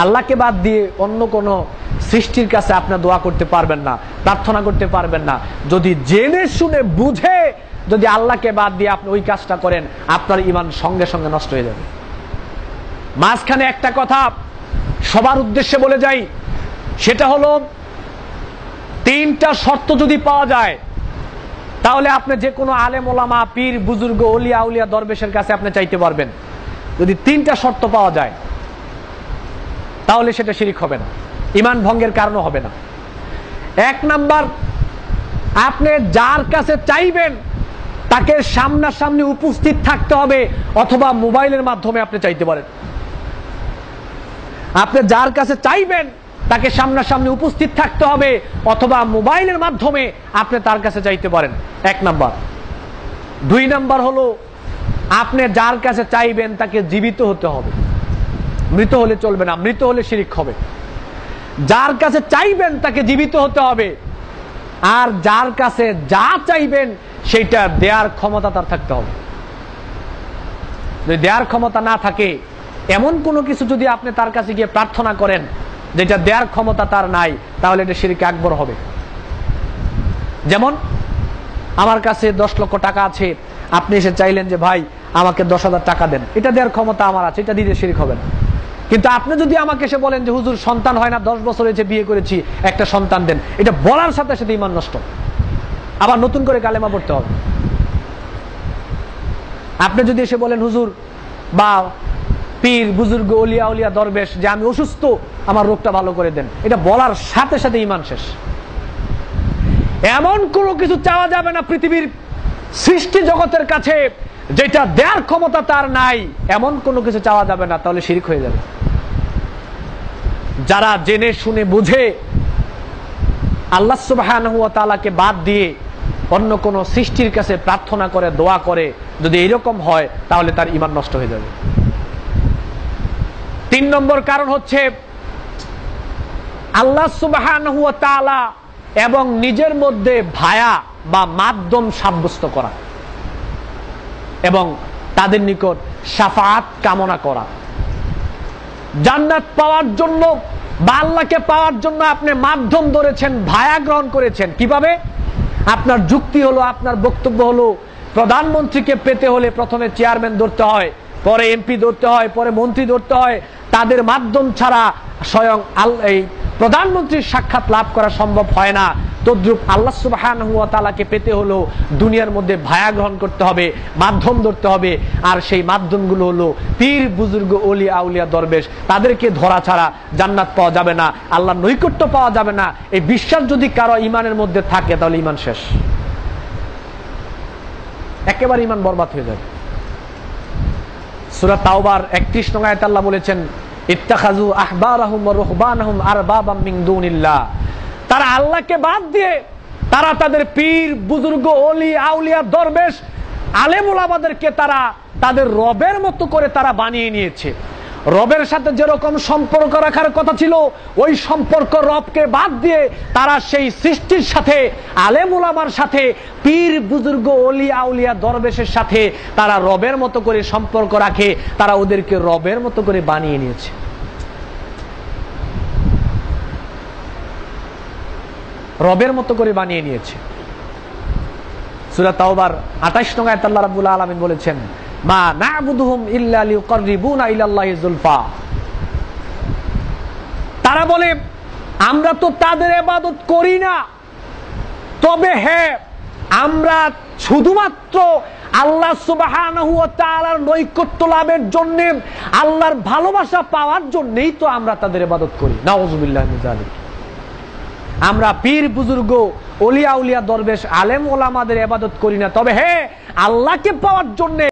আল্লাহকে বাদ দিয়ে অন্য কোনো সৃষ্টির কাছে আপনি দোয়া করতে পারবেন না, প্রার্থনা করতে পারবেন না। যদি জেনে শুনে বুঝে যদি আল্লাহকে বাদ দিয়ে আপনি ওই কাজটা করেন, আপনার ঈমান সঙ্গে সঙ্গে নষ্ট হয়ে যাবে। মাঝখানে একটা কথা সবার উদ্দেশ্যে বলে যাই, সেটা হলো তিনটা শর্ত যদি পাওয়া যায় তাহলে আপনি যে কোনো আলেম ওলামা, পীর, বুজুর্গ, ওলিয়া আউলিয়া, দরবেশের কাছে আপনি চাইতে পারবেন। যদি তিনটা শর্ত পাওয়া যায় তাহলে সেটা শিরক হবে না, ঈমান ভঙ্গের কারণও হবে না। এক নাম্বার, আপনি যার কাছে চাইবেন তাকে সামনাসামনি উপস্থিত থাকতে হবে, অথবা মোবাইলের মাধ্যমে আপনি চাইতে পারেন। আপনি যার কাছে চাইবেন তাকে সামনাসামনি উপস্থিত থাকতে হবে, অথবা মোবাইলের মাধ্যমে আপনি তার কাছে চাইতে পারেন, এক নাম্বার। দুই নাম্বার হলো, আপনি যার কাছে চাইবেন তাকে জীবিত হতে হবে, মৃত হলে চলবে না, মৃত হলে শিরক হবে। যার কাছে চাইবেন তাকে জীবিত হতে হবে, আর যার কাছে যা চাইবেন সেটা দেয়ার ক্ষমতা তার থাকতে হবে। যদি দেয়ার ক্ষমতা না থাকে, এমন কোনো কিছু যদি আপনি তার কাছে গিয়ে প্রার্থনা করেন যেটা দেয়ার ক্ষমতা তার নাই, তাহলে এটা শিরক আকবর হবে। যেমন আমার কাছে 10 লক্ষ টাকা আছে, আপনি এসে চাইলেন যে ভাই আমাকে 10,000 টাকা দেন, এটা দেওয়ার ক্ষমতা আমার আছে, এটা দিলে শিরক হবে না। কিন্তু আপনি যদি আমাকে এসে বলেন যে হুজুর সন্তান হয় না, 10 বছর হয়েছে বিয়ে করেছি, একটা সন্তান দেন, এটা বলার সাথে সাথে ঈমান নষ্ট, আবার নতুন করে কালেমা পড়তে হবে। আপনি যদি এসে বলেন হুজুর বা পীর, বুজুর্গ, ওলিয়া আউলিয়া, দরবেশ যে আমি অসুস্থ, আমার রোগটা ভালো করে দেন, এটা বলার সাথে সাথে ঈমান শেষ। এমন কোনো কিছু চাওয়া যাবে না পৃথিবীর সৃষ্টি জগতের কাছে যেটা দেওয়ার ক্ষমতা তার নাই, এমন কোনো কিছু চাওয়া যাবে না, তাহলে শিরক হয়ে যাবে। যারা জেনে শুনে বুঝে আল্লাহ সুবহানাহু ওয়া তাআলাকে বাদ দিয়ে অন্য কোন সৃষ্টির কাছে প্রার্থনা করে, দোয়া করে, যদি এরকম হয় তাহলে তার ঈমান নষ্ট হয়ে যাবে। 3 নম্বর কারণ হচ্ছে আল্লাহ সুবহানাহু ওয়া তাআলা এবং নিজের মধ্যে ভায়া বা মাধ্যম সাব্যস্ত করা এবং তাদের নিকট শাফাআত কামনা করা। জান্নাত পাওয়ার জন্য বা আল্লাহকে পাওয়ার জন্য আপনি মাধ্যম ধরেছেন, ভায়া গ্রহণ করেছেন। কিভাবে? আপনার যুক্তি হলো, আপনার বক্তব্য হলো, প্রধানমন্ত্রীকে পেতে হলে প্রথমে চেয়ারম্যান ধরতে হয়, পরে এমপি ধরতে হয়, পরে মন্ত্রী ধরতে হয়। তাদের মাধ্যম ছাড়া স্বয়ং এই প্রধানমন্ত্রীর সাক্ষাৎ লাভ করা সম্ভব হয় না। তদ্রূপ আল্লাহ সুবহানাহু ওয়া তাআলাকে পেতে হলো দুনিয়ার মধ্যে ভায়া গ্রহণ করতে হবে, মাধ্যম ধরতে হবে। আর সেই মাধ্যমগুলো হলো পীর, বুজুর্গ, ওলি আউলিয়া, দরবেশ। তাদেরকে ধরা ছাড়া জান্নাত পাওয়া যাবে না, আল্লাহর নৈকট্য পাওয়া যাবে না। এই বিশ্বাস যদি কারো ঈমানের মধ্যে থাকে তাহলে ঈমান শেষ, একেবারে ঈমান বরবাদ হয়ে যাবে। সূরা তাওবার 31 নং আয়াতে আল্লাহ বলেছেন, ইত্তাখাযু আহবারাহুম ওয়া রুহবানাহুম আরবাবাম মিন দুনিল্লাহ। তারা আল্লাহকে বাদ দিয়ে তারা তাদের পীর, বুজুর্গ, ওলি আউলিয়া, দরবেশ, আলেম ওলামাদেরকে তারা তাদের রবের মতো করে তারা বানিয়ে নিয়েছে। রবের সাথে যেরকম সম্পর্ক রাখার কথা ছিল, ওই সম্পর্ক রবকে বাদ দিয়ে তারা সেই সৃষ্টির সাথে, আলেম ওলামার সাথে, পীর, বুজুর্গ, ওলি আউলিয়া, দরবেশের সাথে তারা রবের মতো করে সম্পর্ক রাখে। তারা ওদেরকে রবের মতো করে বানিয়ে নিয়েছে। রবের মতো করে বানিয়ে নিয়েছে। সূরা তাওবার 28 নং আয়াতে আল্লাহ রাব্বুল আলামিন বলেছেন, মা না'বুদুহুম ইল্লা লিয়ুকাররিবুনা ইলাল্লাহি যুলফা। তারা বলে আমরা তো তাদের ইবাদত করি না, তবে হ্যাঁ আমরা শুধুমাত্র আল্লাহ সুবহানাহু ওয়া তাআলার নৈকট্য লাভের জন্য, আল্লাহর ভালোবাসা পাওয়ার জন্যই তো আমরা তাদের ইবাদত করি। নাউযুবিল্লাহি মিন যালিক। আমরা পীর, বুজুর্গ, ওলিয়া উলিয়া, দরবেশ, আলেম ওলামাদের ইবাদত করি না, তবে হ্যাঁ আল্লাহকে পাওয়ার জন্য